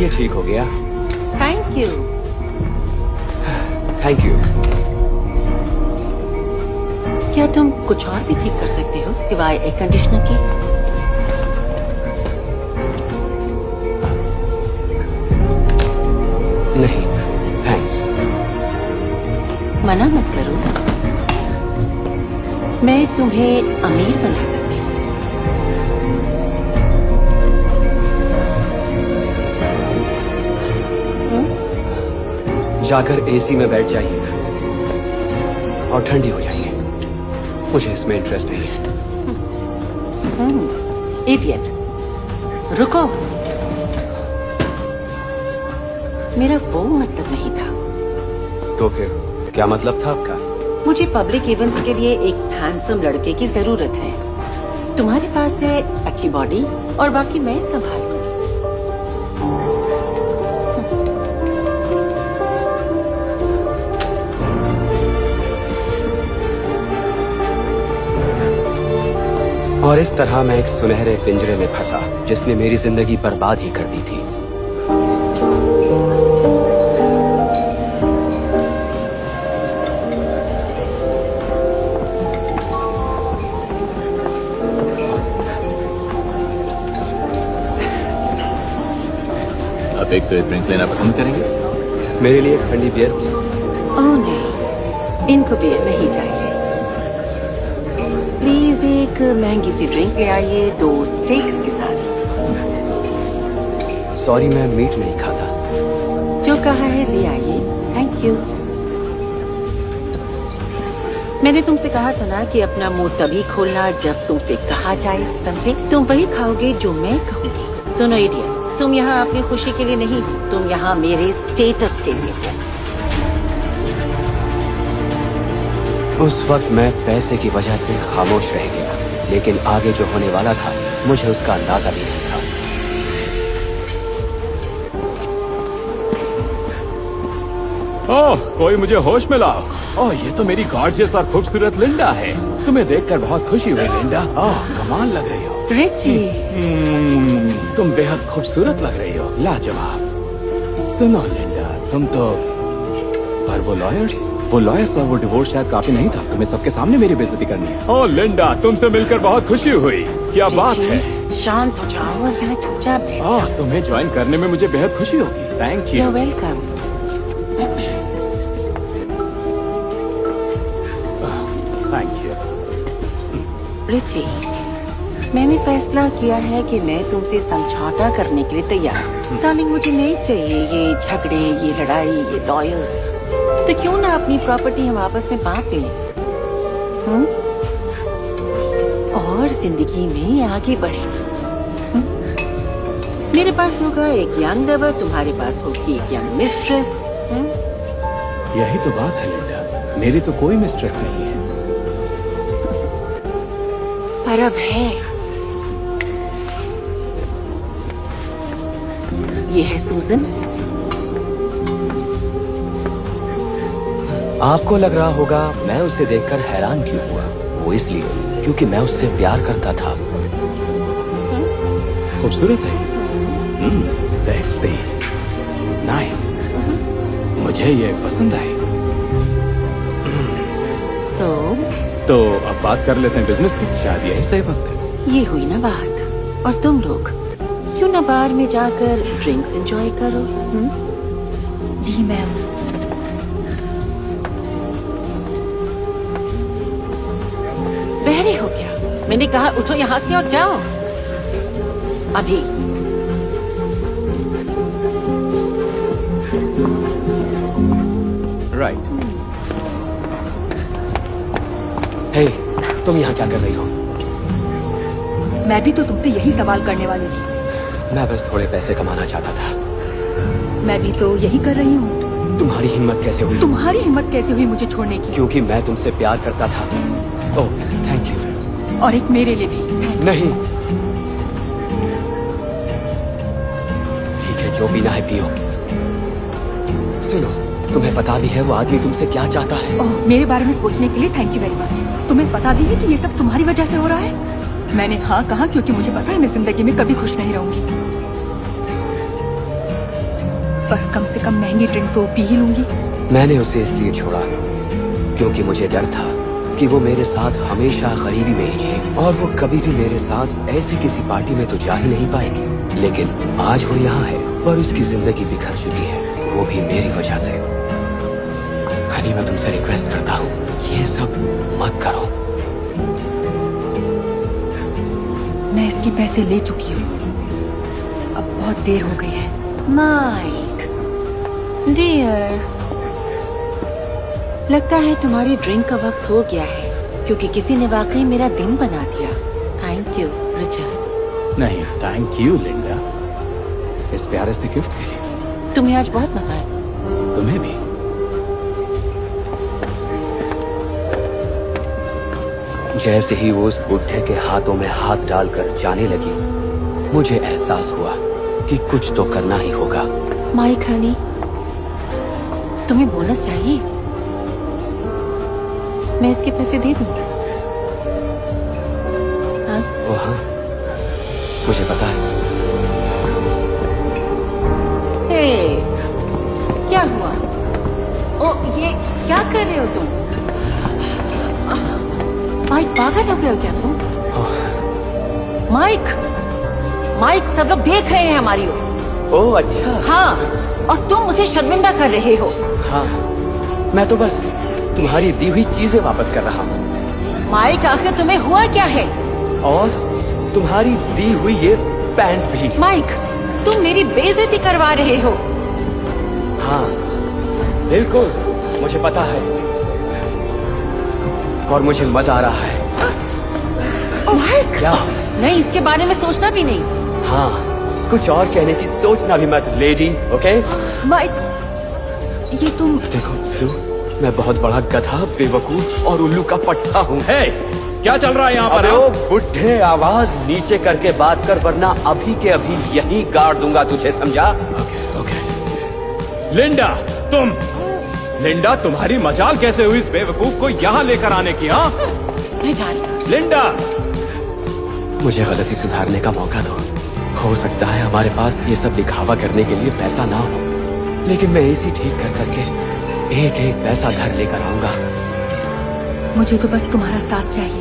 ये ठीक हो गया। Thank you. Thank you. क्या तुम कुछ और भी ठीक कर सकते हो सिवाय एयर कंडीशनर के? नहीं, थैंक्स। मना मत करो, मैं तुम्हें अमीर बना सकती हूँ। जाकर एसी में बैठ जाइए और ठंडी हो जाइए। मुझे इसमें इंटरेस्ट नहीं है। इडियट, रुको। मेरा वो मतलब नहीं था। तो फिर क्या मतलब था आपका? मुझे पब्लिक इवेंट्स के लिए एक हैंडसम लड़के की जरूरत है। तुम्हारे पास है अच्छी बॉडी और बाकी मैं संभाल लूंगी। और इस तरह मैं एक सुनहरे पिंजरे में फंसा जिसने मेरी जिंदगी बर्बाद ही कर दी थी। आप एक ड्रिंक लेना पसंद करेंगे? मेरे लिए ठंडी बियर। ओह नहीं, इनको बियर नहीं चाहिए। प्लीज एक महंगी सी ड्रिंक ले आइए, 2 स्टेक्स के साथ। सॉरी, मैं मीट नहीं खाता। जो कहा है ले आइए। Thank you. मैंने तुमसे कहा था ना कि अपना मुंह तभी खोलना जब तुमसे कहा जाए, समझे? तुम वही खाओगे जो मैं कहूंगी। सुनो इडियट, तुम यहाँ अपनी खुशी के लिए नहीं हो, तुम यहाँ मेरे स्टेटस के लिए हो। उस वक्त मैं पैसे की वजह से खामोश रह गया, लेकिन आगे जो होने वाला था मुझे उसका अंदाजा भी नहीं था। ओह, कोई मुझे होश में लाओ। ओह, ये तो मेरी गॉर्जियस और खूबसूरत लिंडा है। तुम्हें देखकर बहुत खुशी हुई लिंडा। ओह, कमाल लग रही हो। रिची, तुम बेहद खूबसूरत लग रही हो, लाजवाब। सुनो लिंडा, तुम तो पर वो लॉयर्स और वो डिवोर्स शायद काफी नहीं था। तुम्हें सबके सामने मेरी बेइज्जती करनी है। ओह लिंडा, तुमसे मिलकर बहुत खुशी हुई। क्या बात है? शांत हो जाओ और यहाँ चुपचाप बैठ जाओ। तुम्हें ज्वाइन करने में मुझे बेहद खुशी होगी। Thank you. You're welcome। Thank you. Richie, मैंने फैसला किया है कि मैं तुमसे समझौता करने के लिए तैयार हूँ। डार्लिंग, मुझे नहीं चाहिए ये झगड़े, ये लड़ाई, ये लॉयर्स। तो क्यों ना अपनी प्रॉपर्टी हम आपस में बांट लें, और जिंदगी में आगे बढ़े। मेरे पास होगा एक यंग लवर, तुम्हारे पास होगी एक यंग मिस्ट्रेस। यही तो बात है लिंडा, मेरी तो कोई मिस्ट्रेस नहीं है। पर अब है। ये है सूजन। आपको लग रहा होगा मैं उसे देखकर हैरान क्यों हुआ। वो इसलिए क्योंकि मैं उससे प्यार करता था। खूबसूरत है, सेक्सी, नाइस। मुझे ये पसंद आई। तो अब बात कर लेते हैं बिजनेस की। शायद यही सही वक्त है। ये हुई ना बात। और तुम लोग क्यों ना बार में जाकर ड्रिंक्स एंजॉय करो? जी मैम। बहरे हो क्या? मैंने कहा उठो यहाँ से और जाओ अभी। राइट। हे, तुम यहाँ क्या कर रही हो? मैं भी तो तुमसे यही सवाल करने वाली थी। मैं बस थोड़े पैसे कमाना चाहता था। मैं भी तो यही कर रही हूँ। तुम्हारी हिम्मत कैसे हुई? तुम्हारी हिम्मत कैसे हुई मुझे छोड़ने की? क्योंकि मैं तुमसे प्यार करता था। ओह, थैंक यू। और एक मेरे लिए भी। नहीं, ठीक है, जो पीना है पियो। सुनो, तुम्हें पता भी है वो आदमी तुमसे क्या चाहता है? ओह, मेरे बारे में सोचने के लिए थैंक यू वेरी मच। तुम्हें पता भी है कि ये सब तुम्हारी वजह से हो रहा है? मैंने हाँ कहा क्योंकि मुझे पता है मैं जिंदगी में कभी खुश नहीं रहूंगी। पर कम से कम महंगी ड्रिंक तो पी ही लूंगी। मैंने उसे इसलिए छोड़ा क्योंकि मुझे डर था कि वो मेरे साथ हमेशा गरीबी में ही जिए और वो कभी भी मेरे साथ ऐसी किसी पार्टी में तो जा ही नहीं पाएगी। लेकिन आज वो यहाँ है पर उसकी जिंदगी बिखर चुकी है, वो भी मेरी वजह से। हनी, मैं तुमसे रिक्वेस्ट करता हूँ ये सब मत करो। मैं इसके पैसे ले चुकी हूँ, अब बहुत देर हो गई है। माइक डियर, लगता है तुम्हारी ड्रिंक का वक्त हो गया है क्योंकि किसी ने वाकई मेरा दिन बना दिया। Thank you Richard. नहीं, थैंक यू लिंडा, इस प्यारे से गिफ्ट के लिए। तुम्हें आज बहुत मजा आया। तुम्हें भी। जैसे ही वो उस बुढ़े के हाथों में हाथ डालकर जाने लगी, मुझे एहसास हुआ कि कुछ तो करना ही होगा। माइक हनी, तुम्हें बोनस चाहिए? मैं इसके पैसे दे दूंगी। हाँ? ओ हाँ, मुझे पता है। हे, क्या हुआ? ओ, ये क्या कर रहे हो तुम? माइक, पागल हो गए हो क्या तुम? माइक, माइक, सब लोग देख रहे हैं हमारी ओर। ओह अच्छा। हाँ, और तुम मुझे शर्मिंदा कर रहे हो। हाँ, मैं तो बस तुम्हारी दी हुई चीजें वापस कर रहा हूँ। माइक, आखिर तुम्हें हुआ क्या है? और तुम्हारी दी हुई ये पैंट भी। माइक, तुम मेरी बेइज्जती करवा रहे हो। हाँ, बिल्कुल, मुझे पता है और मुझे मजा आ रहा है। माइक, क्या? नहीं, इसके बारे में सोचना भी नहीं। हाँ, कुछ और कहने की सोचना भी मत लेडी, ओके? माइक, ये तुम। देखो सू, मैं बहुत बड़ा गधा, बेवकूफ और उल्लू का पट्टा हूँ। हे, क्या चल रहा है यहाँ पर? अबे ओ बुढ़े, आवाज नीचे करके बात कर वरना अभी के अभी यही गाड़ दूंगा तुझे, समझा? Okay, okay. लिंडा, तुम। लिंडा, तुम्हारी मजाल कैसे हुई इस बेवकूफ को यहाँ लेकर आने की? हाँ, मैं जा रही हूँ। लिंडा। मुझे गलती सुधारने का मौका दो। हो सकता है हमारे पास ये सब दिखावा करने के लिए पैसा ना हो, लेकिन मैं इसी ठीक कर करके एक एक पैसा घर लेकर आऊंगा। मुझे तो बस तुम्हारा साथ चाहिए।